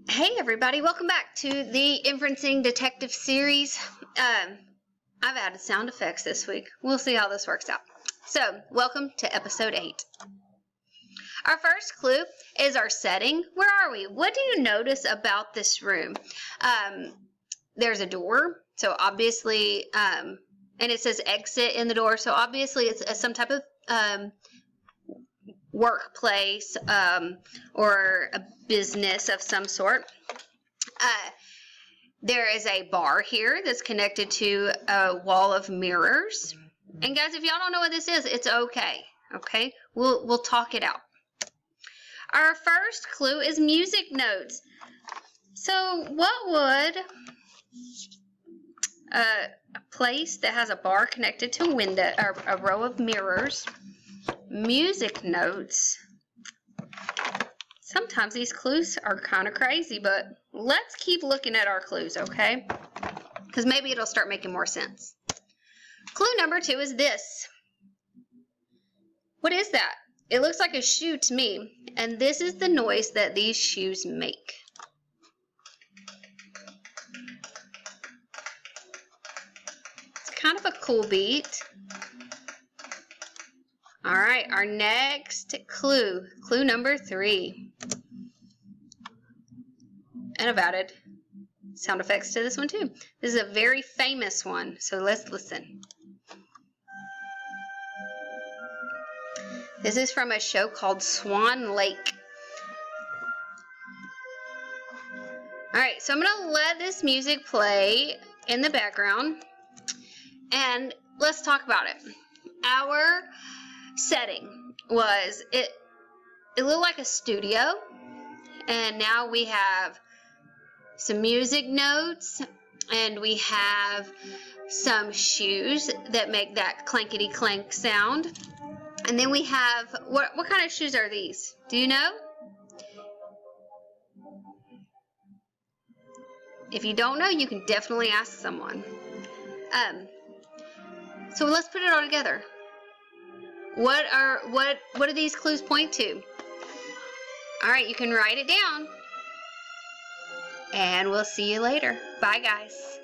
Hey everybody, welcome back to the Inferencing Detective series. I've added sound effects this week. We'll see how this works out. So, welcome to episode 8. Our first clue is our setting. Where are we? What do you notice about this room? There's a door, so obviously, and it says exit in the door, so obviously it's some type of workplace or a business of some sort. There is a bar here that's connected to a wall of mirrors. And guys, if y'all don't know what this is, it's okay. Okay? We'll talk it out. Our first clue is music notes. So what would a place that has a bar connected to a window or a row of mirrors, music notes? Sometimes these clues are kind of crazy, but let's keep looking at our clues, okay? Because maybe it'll start making more sense. Clue number 2 is this. What is that? It looks like a shoe to me, and this is the noise that these shoes make. It's kind of a cool beat. All right, our next clue, clue number 3. And I've added sound effects to this one too. This is a very famous one, so let's listen. This is from a show called Swan Lake. All right, so I'm gonna let this music play in the background, and let's talk about it. Our setting was, it looked like a studio, and now we have some music notes, and we have some shoes that make that clankety clank sound. And then we have, what kind of shoes are these? Do you know? If you don't know, you can definitely ask someone. So let's put it all together. What do these clues point to? All right, you can write it down. And we'll see you later. Bye, guys.